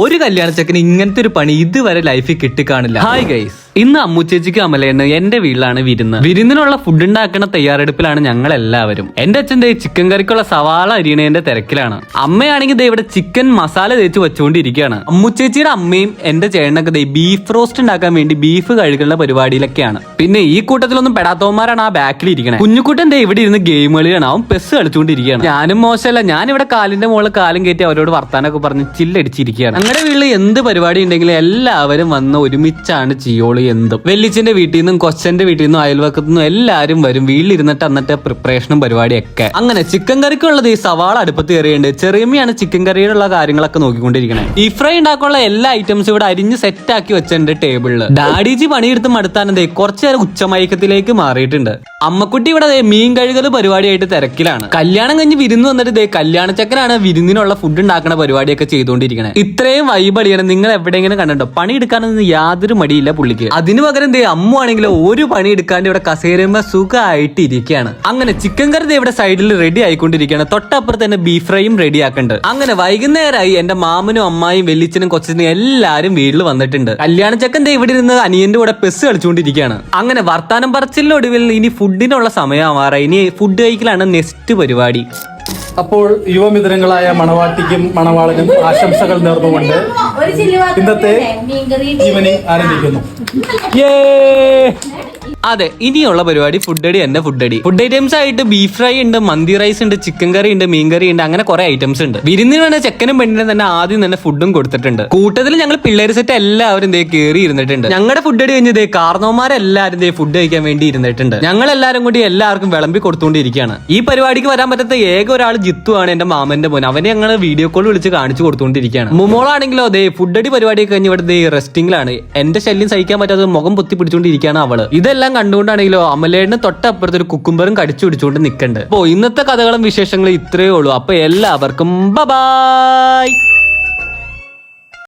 ഒരു കല്യാണ ചെക്കന് ഇങ്ങനത്തെ ഒരു പണി ഇതുവരെ ലൈഫിൽ കിട്ടിക്കാണില്ല. ഹായ് ഗൈസ്, ഇന്ന് അമ്മുച്ചേച്ചിക്ക് അമലേണ് എന്റെ വീട്ടിലാണ് വിരുന്നിനുള്ള ഫുഡ് ഉണ്ടാക്കുന്ന തയ്യാറെടുപ്പിലാണ് ഞങ്ങൾ എല്ലാവരും. എന്റെ അച്ഛൻ ചിക്കൻ കറിക്കുള്ള സവാള അരിയണേന്റെ തിരക്കിലാണ്. അമ്മയാണെങ്കിൽ ഇവിടെ ചിക്കൻ മസാല തേച്ച് വെച്ചുകൊണ്ടിരിക്കുകയാണ്. അമ്മുച്ചേച്ചിയുടെ അമ്മയും എന്റെ ചേട്ടനൊക്കെ ബീഫ് റോസ്റ്റ് ഉണ്ടാക്കാൻ വേണ്ടി ബീഫ് കഴുകുന്ന പരിപാടിയിലൊക്കെയാണ്. പിന്നെ ഈ കൂട്ടത്തിലൊന്നും പെടാത്തവന്മാരാണ് ആ ബാക്കിൽ ഇരിക്കണേ. കുഞ്ഞുക്കുട്ടൻ ഇവിടെ ഇരുന്ന് ഗെയിം കളിയാണ്, അവൻ പെസ് കളിച്ചുകൊണ്ടിരിക്കുകയാണ്. ഞാനും മോശമല്ല, ഞാനിവിടെ കാലിന്റെ മുകളിൽ കാലും കയറ്റി അവരോട് വർത്താനൊക്കെ പറഞ്ഞ് ചില്ലടിച്ചിരിക്കുകയാണ്. ഞങ്ങളുടെ വീട്ടിൽ എന്ത് പരിപാടി ഉണ്ടെങ്കിലും എല്ലാവരും വന്ന് ഒരുമിച്ചാണ് ചെയ്യുള്ളൂ. എന്തും വെല്ലിച്ചന്റെ വീട്ടിൽ നിന്നും കൊച്ചന്റെ വീട്ടിൽ നിന്നും അയൽവക്കത്തു നിന്നും എല്ലാരും വരും. വീട്ടിലിരുന്നിട്ട് അന്നത്തെ പ്രിപ്പറേഷനും പരിപാടിയൊക്കെ. അങ്ങനെ ചിക്കൻ കറിക്കുള്ളത് ഈ സവാള അടുപ്പത്ത് കയറിയുണ്ട്. ചെറിയമ്മയാണ് ചിക്കൻ കറിയിലുള്ള കാര്യങ്ങളൊക്കെ നോക്കിക്കൊണ്ടിരിക്കണേ. ഈ ഫ്രൈ ഉണ്ടാക്കാനുള്ള എല്ലാ ഐറ്റംസും ഇവിടെ അരിഞ്ഞ് സെറ്റ് ആക്കി വെച്ചിട്ടുണ്ട് ടേബിളില്. ഡാഡിജി പണിയെടുത്ത് മടുത്താനേ കുറച്ചു നേരം ഉച്ചമയക്കത്തിലേക്ക് മാറിയിട്ടുണ്ട്. അമ്മക്കുട്ടി ഇവിടെ മീൻ കഴുകൽ പരിപാടിയായിട്ട് തിരക്കിലാണ്. കല്യാണം കഴിഞ്ഞ് വിരുന്ന് വന്നിട്ട് കല്യാണ ചക്കനാണ് വിരുന്നിനുള്ള ഫുഡ് ഉണ്ടാക്കുന്ന പരിപാടിയൊക്കെ ചെയ്തുകൊണ്ടിരിക്കണേ. ഇത്രയും വൈബ് അടിയാണ്. നിങ്ങൾ എവിടെയെങ്കിലും കണ്ടോ? പണി എടുക്കാനൊന്നും യാതൊരു മടിയില്ല പുള്ളിക്ക്. അതിന് പകരം അമ്മ ആണെങ്കിലും ഒരു പണി എടുക്കാണ്ട് ഇവിടെ കസേരമ്മ സുഖമായിട്ട് ഇരിക്കുകയാണ്. അങ്ങനെ ചിക്കൻ കറി ഇവിടെ സൈഡിൽ റെഡി ആയിക്കൊണ്ടിരിക്കുകയാണ്. തൊട്ടപ്പുറത്ത് തന്നെ ബീഫ് ഫ്രൈയും റെഡി ആക്കുന്നുണ്ട്. അങ്ങനെ വൈകുന്നേരമായി എന്റെ മാമനും അമ്മായും വെല്ലിച്ചനും കൊച്ചനും എല്ലാരും വീട്ടിൽ വന്നിട്ടുണ്ട്. കല്യാണ ചക്കൻ ഇവിടെ ഇരുന്ന് അനിയന്റെ കൂടെ പെസ് കളിച്ചുകൊണ്ടിരിക്കുകയാണ്. അങ്ങനെ വർത്താനം പറച്ചിലൊടുവിൽ ഇനി ഫുഡിനുള്ള സമയമാറായി. ഇനി ഫുഡ് കഴിക്കലാണ് നെക്സ്റ്റ് പരിപാടി. അപ്പോൾ യുവമിത്രങ്ങളായ മണവാട്ടിക്കും മണവാളനും ആശംസകൾ നേർന്നുകൊണ്ട് ഇന്നത്തെ ഈവനിങ് ആരംഭിക്കുന്നു. അതെ, ഇനിയുള്ള പരിപാടി ഫുഡ് അടി തന്നെ. ഫുഡ് ഐറ്റംസ് ആയിട്ട് ബീഫ് ഫ്രൈ ഉണ്ട്, മന്തി റൈസ് ഉണ്ട്, ചിക്കൻ കറി ഉണ്ട്, മീൻ കറി ഉണ്ട്, അങ്ങനെ കുറെ ഐറ്റംസ് ഉണ്ട്. വിരുന്നിന് വേണ്ട ചെക്കനും പെണ്ണിനും തന്നെ ആദ്യം തന്നെ ഫുഡും കൊടുത്തിട്ടുണ്ട്. കൂട്ടത്തിൽ ഞങ്ങൾ പിള്ളേര് സെറ്റ് എല്ലാവരും കയറി ഇരുന്നിട്ടുണ്ട്. ഞങ്ങളുടെ ഫുഡ് അടി കഴിഞ്ഞ് കാർന്നോമാരെല്ലാരും ഫുഡ് കഴിക്കാൻ വേണ്ടി ഇരുന്നിട്ടുണ്ട്. ഞങ്ങൾ എല്ലാവരും കൂടി എല്ലാവർക്കും വിളമ്പി കൊടുത്തുകൊണ്ടിരിക്കുകയാണ്. ഈ പരിപാടിക്ക് വരാൻ പറ്റാത്ത ഏക ഒരാൾ ജിത്തു ആണ്, എന്റെ മാമന്റെ മോൻ. അവനെ ഞങ്ങൾ വീഡിയോ കോൾ വിളിച്ച് കാണിച്ചു കൊടുത്തുകൊണ്ടിരിക്കുകയാണ്. മുമോളാണെങ്കിലോ ഫുഡ് അടി പരിപാടി കഴിഞ്ഞ് ഇവിടെ റെസ്റ്റിംഗിലാണ്. എന്റെ ശല്യം സഹിക്കാൻ പറ്റാത്ത മുഖം പൊത്തി പിടിച്ചുകൊണ്ടിരിക്കുകയാണ് അവള്. ഇതെല്ലാം കണ്ടുകൊണ്ടാണെങ്കിലോ അമലേടിന് തൊട്ടപ്പുറത്ത് ഒരു കുക്കുംബറും കടിച്ചു പിടിച്ചുകൊണ്ട് നിൽക്കുന്നുണ്ട്. അപ്പോ ഇന്നത്തെ കഥകളും വിശേഷങ്ങളും ഇത്രയേ ഉള്ളൂ. അപ്പൊ എല്ലാവർക്കും ബൈ.